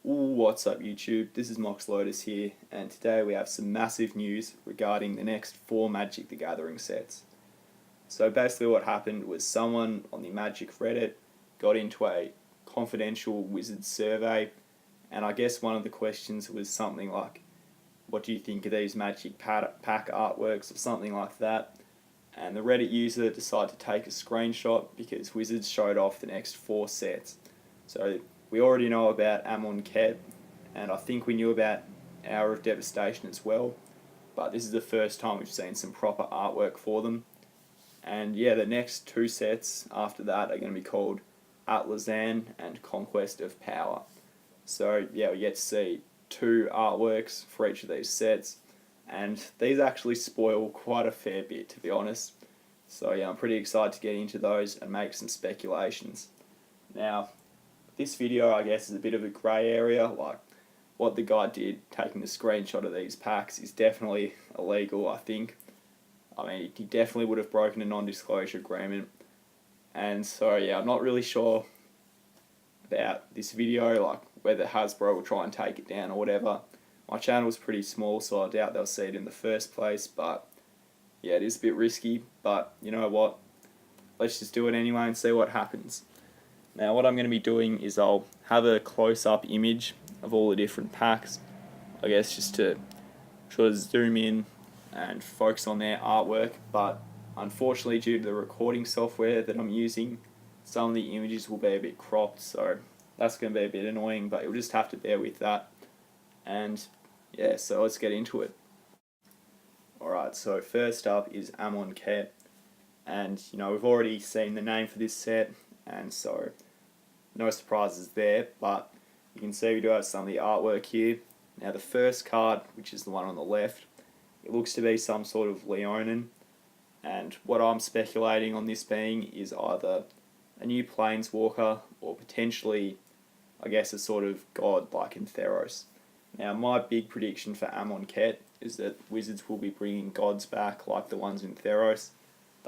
What's up YouTube? This is Mox Lotus here, and today we have some massive news regarding the next 4 Magic the Gathering sets. So basically what happened was someone on the Magic Reddit got into a confidential Wizards survey, and I guess one of the questions was something like, what do you think of these Magic pack artworks, or something like that. And the Reddit user decided to take a screenshot because Wizards showed off the next 4 sets. So we already know about Amon Cat, and I think we knew about Hour of Devastation as well, but this is the first time we've seen some proper artwork for them. And yeah, the next 2 sets after that are going to be called Atlantis and Conquest of Power. So yeah, we get to see 2 artworks for each of these sets, and these actually spoil quite a fair bit, to be honest. So yeah, I'm pretty excited to get into those and make some speculations. Now, this video, I guess, is a bit of a grey area. Like, what the guy did, taking the screenshot of these packs, is definitely illegal, I think. I mean, he definitely would have broken a non-disclosure agreement. And so, yeah, I'm not really sure about this video, like whether Hasbro will try and take it down or whatever. My channel's pretty small, so I doubt they'll see it in the first place, but yeah, it is a bit risky, but you know what? Let's just do it anyway and see what happens. Now what I'm going to be doing is I'll have a close-up image of all the different packs, I guess, just to sort of zoom in and focus on their artwork, but unfortunately due to the recording software that I'm using, some of the images will be a bit cropped, so that's going to be a bit annoying, but you'll just have to bear with that. And yeah, so let's get into it. Alright, so first up is Amon Cat, and you know, we've already seen the name for this set, and so no surprises there, but you can see we do have some of the artwork here. Now the first card, which is the one on the left, it looks to be some sort of Leonin, and what I'm speculating on this being is either a new Planeswalker or potentially, I guess, a sort of god like in Theros. Now my big prediction for Amon Cat is that Wizards will be bringing gods back like the ones in Theros.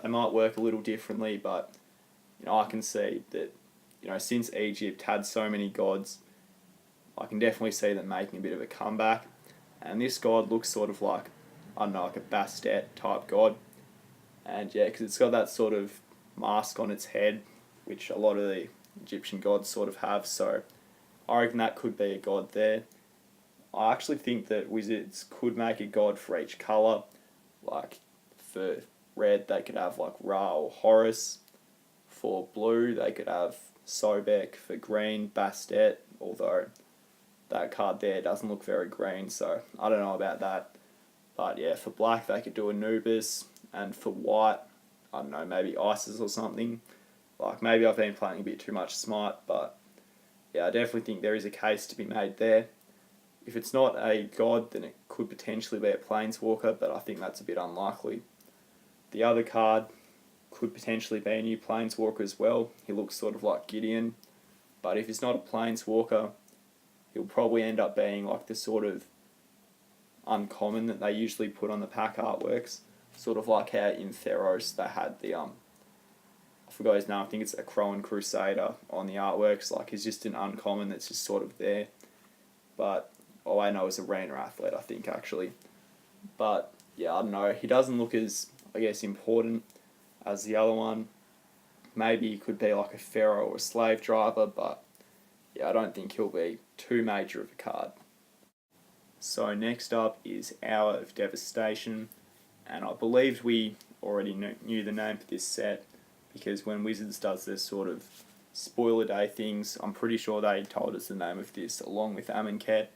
They might work a little differently, but you know, I can see that, you know, since Egypt had so many gods, I can definitely see them making a bit of a comeback. And this god looks sort of like, I don't know, like a Bastet type god. And yeah, because it's got that sort of mask on its head, which a lot of the Egyptian gods sort of have, so I reckon that could be a god there. I actually think that Wizards could make a god for each colour. Like, for red they could have like Ra or Horus. For blue they could have Sobek. For green, Bastet, although that card there doesn't look very green, so I don't know about that. But yeah, for black they could do Anubis, and for white, I don't know, maybe Isis or something. Like, maybe I've been playing a bit too much Smite, but yeah, I definitely think there is a case to be made there. If it's not a god, then it could potentially be a Planeswalker, but I think that's a bit unlikely. The other card could potentially be a new Planeswalker as well. He looks sort of like Gideon, but if he's not a Planeswalker, he'll probably end up being like the sort of uncommon that they usually put on the pack artworks. Sort of like how in Theros they had the, I forgot his name, I think it's a Crowan Crusader on the artworks. Like, he's just an uncommon that's just sort of there. But all I know is Arena Athlete, I think, actually. But yeah, I don't know, he doesn't look as, I guess, important as the other one. Maybe he could be like a Pharaoh or a Slave Driver, but yeah, I don't think he'll be too major of a card. So next up is Hour of Devastation, and I believed we already knew the name for this set, because when Wizards does this sort of spoiler day things, I'm pretty sure they told us the name of this along with Amon Cat.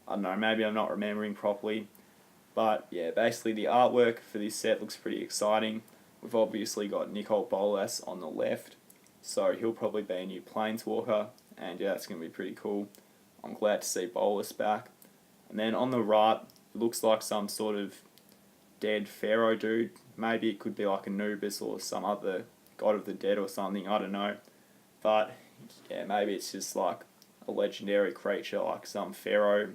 I don't know, maybe I'm not remembering properly, but yeah, basically the artwork for this set looks pretty exciting. We've obviously got Nicol Bolas on the left, so he'll probably be a new Planeswalker, and yeah, it's going to be pretty cool. I'm glad to see Bolas back. And then on the right, it looks like some sort of dead pharaoh dude. Maybe it could be like Anubis or some other god of the dead or something, I don't know. But yeah, maybe it's just like a legendary creature like some pharaoh.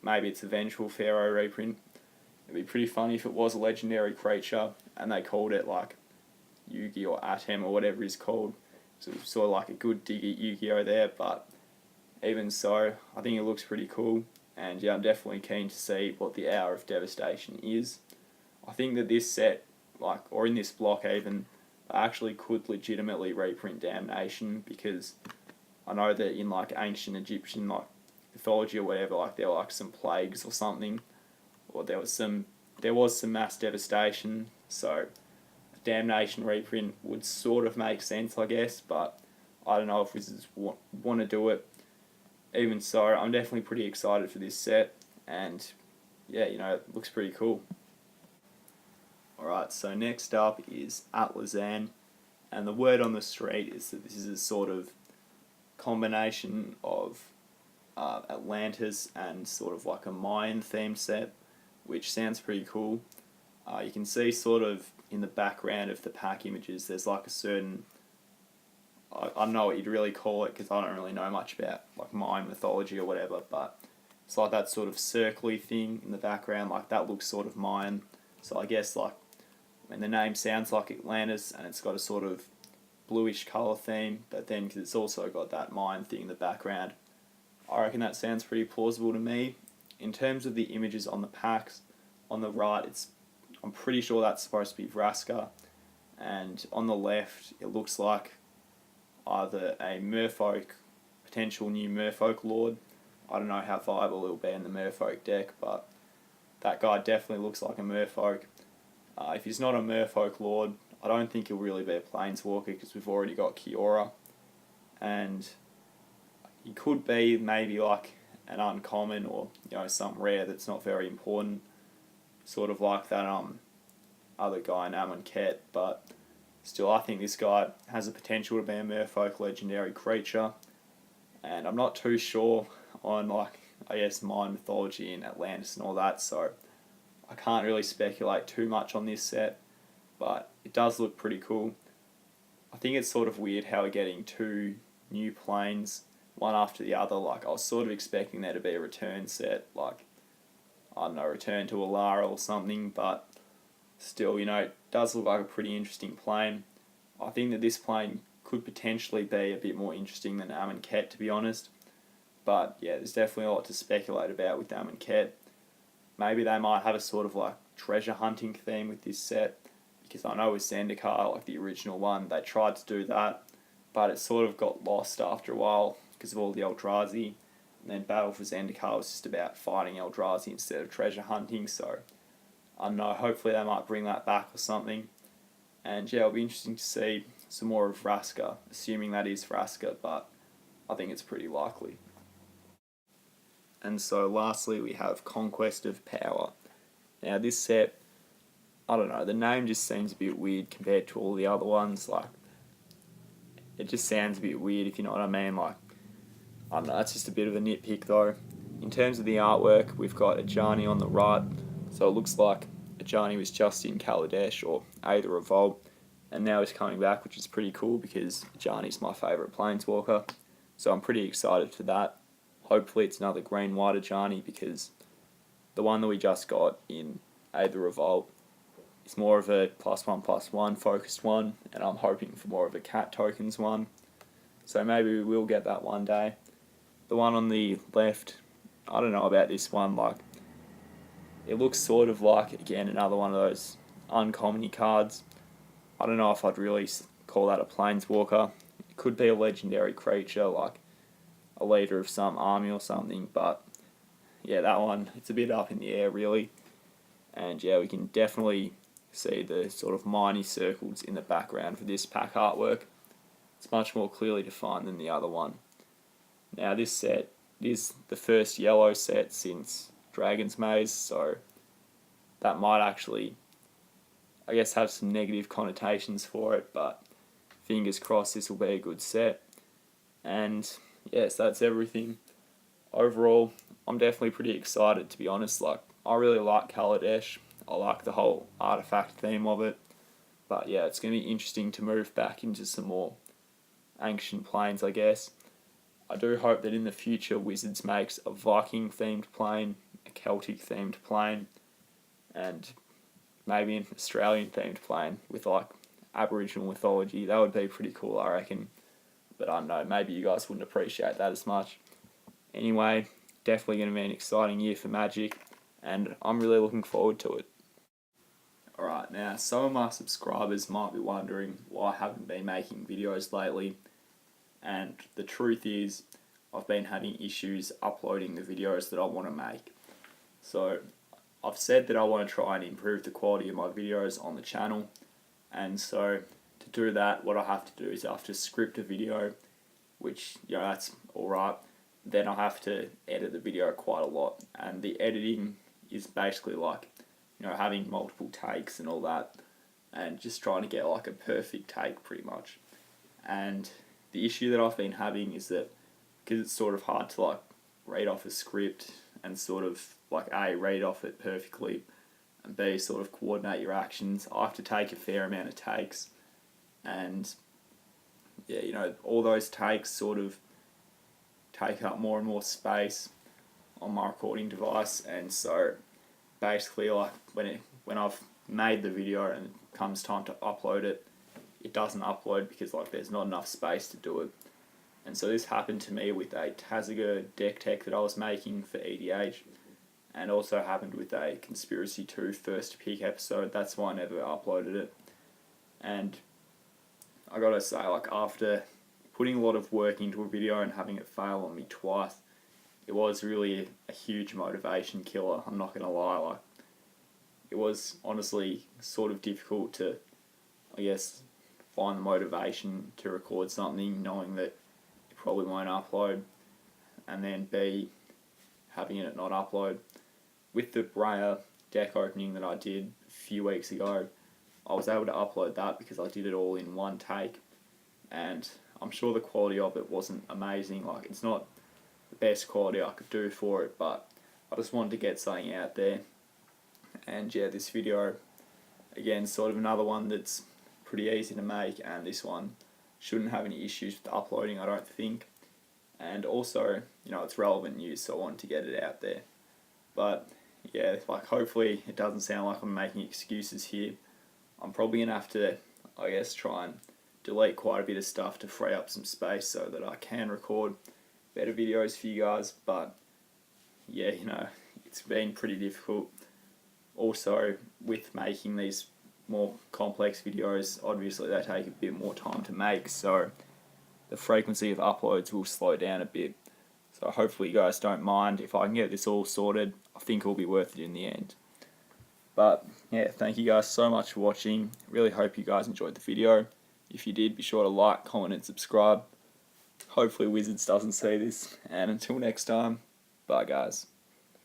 Maybe it's a vengeful pharaoh reprint. It'd be pretty funny if it was a legendary creature and they called it like Yugi or Atem or whatever he's called. So sort of like a good dig at Yu-Gi-Oh there, but even so, I think it looks pretty cool, and yeah, I'm definitely keen to see what the Hour of Devastation is. I think that this set, or in this block even, I actually could legitimately reprint Damnation, because I know that in ancient Egyptian mythology or whatever, there were some plagues or something, or there was some mass devastation, so Damnation reprint would sort of make sense, I guess, but I don't know if Wizards want to do it. Even so, I'm definitely pretty excited for this set, and yeah, it looks pretty cool. Alright, so next up is Atlasan, and the word on the street is that this is a sort of combination of Atlantis and sort of a Mayan themed set, which sounds pretty cool. You can see sort of in the background of the pack images, there's a certain, I don't know what you'd really call it, because I don't really know much about Mayan mythology or whatever, but it's that sort of circly thing in the background, that looks sort of Mayan. So I guess the name sounds like Atlantis, and it's got a sort of bluish colour theme, but then because it's also got that Mayan thing in the background, I reckon that sounds pretty plausible to me. In terms of the images on the packs, on the right, I'm pretty sure that's supposed to be Vraska, and on the left it looks like either a Merfolk, potential new Merfolk Lord. I don't know how viable it'll be in the Merfolk deck, but that guy definitely looks like a Merfolk. If he's not a Merfolk Lord, I don't think he'll really be a Planeswalker, because we've already got Kiora, and he could be maybe an uncommon, or something rare that's not very important, sort of like that other guy in Amon Cat, but still, I think this guy has the potential to be a Merfolk legendary creature, and I'm not too sure on Mayan mythology and Atlantis and all that, so I can't really speculate too much on this set, but it does look pretty cool. I think it's sort of weird how we're getting two new planes, one after the other. I was sort of expecting there to be a return set, I don't know, return to Alara or something, but still, it does look like a pretty interesting plane. I think that this plane could potentially be a bit more interesting than Amon Cat, to be honest, but yeah, there's definitely a lot to speculate about with Amon Cat. Maybe they might have a sort of treasure hunting theme with this set, because I know with Zendikar, the original one, they tried to do that, but it sort of got lost after a while because of all the Eldrazi, and then Battle for Zendikar was just about fighting Eldrazi instead of treasure hunting, so I don't know, hopefully they might bring that back or something. And yeah, it'll be interesting to see some more of Vraska, assuming that is Vraska, but I think it's pretty likely. And so lastly we have Conquest of Power. Now this set, I don't know, the name just seems a bit weird compared to all the other ones. It just sounds a bit weird, if you know what I mean. I don't know, that's just a bit of a nitpick though. In terms of the artwork, we've got Ajani on the right, so it looks like Ajani was just in Kaladesh or Aether Revolt, and now he's coming back, which is pretty cool because Ajani's my favourite Planeswalker, so I'm pretty excited for that. Hopefully it's another green-white Ajani, because the one that we just got in Aether Revolt is more of a +1/+1 focused one, and I'm hoping for more of a cat tokens one, so maybe we will get that one day. The one on the left, I don't know about this one, it looks sort of again, another one of those uncommon cards. I don't know if I'd really call that a Planeswalker. It could be a legendary creature, a leader of some army or something, but yeah, that one, it's a bit up in the air really. And yeah, we can definitely see the sort of miney circles in the background for this pack artwork. It's much more clearly defined than the other one. Now this set is the first yellow set since Dragon's Maze, so that might actually, I guess, have some negative connotations for it, but fingers crossed this will be a good set. And yes, that's everything. Overall, I'm definitely pretty excited, to be honest. I really like Kaladesh. I like the whole artifact theme of it. But yeah, it's going to be interesting to move back into some more ancient planes, I guess. I do hope that in the future Wizards makes a Viking themed plane, a Celtic themed plane, and maybe an Australian themed plane with Aboriginal mythology. That would be pretty cool, I reckon. But I don't know, maybe you guys wouldn't appreciate that as much. Anyway, definitely going to be an exciting year for Magic, and I'm really looking forward to it. Alright, now some of my subscribers might be wondering why I haven't been making videos lately, and the truth is I've been having issues uploading the videos that I want to make. So I've said that I want to try and improve the quality of my videos on the channel, and so to do that, what I have to do is I have to script a video, which, you know, that's alright. Then I have to edit the video quite a lot, and the editing is basically like, you know, having multiple takes and all that, and just trying to get like a perfect take pretty much. And the issue that I've been having is that because it's sort of hard to like read off a script and sort of like A, read off it perfectly, and B, sort of coordinate your actions, I have to take a fair amount of takes, and yeah, you know, all those takes sort of take up more and more space on my recording device, and so basically like when I've made the video and it comes time to upload it, it doesn't upload because like there's not enough space to do it. And so this happened to me with a Taziger deck tech that I was making for EDH, and also happened with a Conspiracy 2 first pick episode. That's why I never uploaded it. And I gotta say, like, after putting a lot of work into a video and having it fail on me twice, it was really a huge motivation killer, I'm not gonna lie. Like, it was honestly sort of difficult to, I guess, find the motivation to record something knowing that it probably won't upload, and then B, having it not upload. With the Raya deck opening that I did a few weeks ago, I was able to upload that because I did it all in one take, and I'm sure the quality of it wasn't amazing. Like, it's not the best quality I could do for it, but I just wanted to get something out there. And yeah, this video, again, sort of another one that's pretty easy to make, and this one shouldn't have any issues with uploading, I don't think. And also, you know, it's relevant news, so I wanted to get it out there. But yeah, like, hopefully it doesn't sound like I'm making excuses here. I'm probably going to have to, I guess, try and delete quite a bit of stuff to free up some space so that I can record better videos for you guys. But yeah, you know, it's been pretty difficult. Also, with making these more complex videos, obviously they take a bit more time to make, so the frequency of uploads will slow down a bit. So hopefully you guys don't mind. If I can get this all sorted, I think it'll be worth it in the end. But yeah, thank you guys so much for watching. Really hope you guys enjoyed the video. If you did, be sure to like, comment and subscribe. Hopefully Wizards doesn't see this. And until next time, bye guys.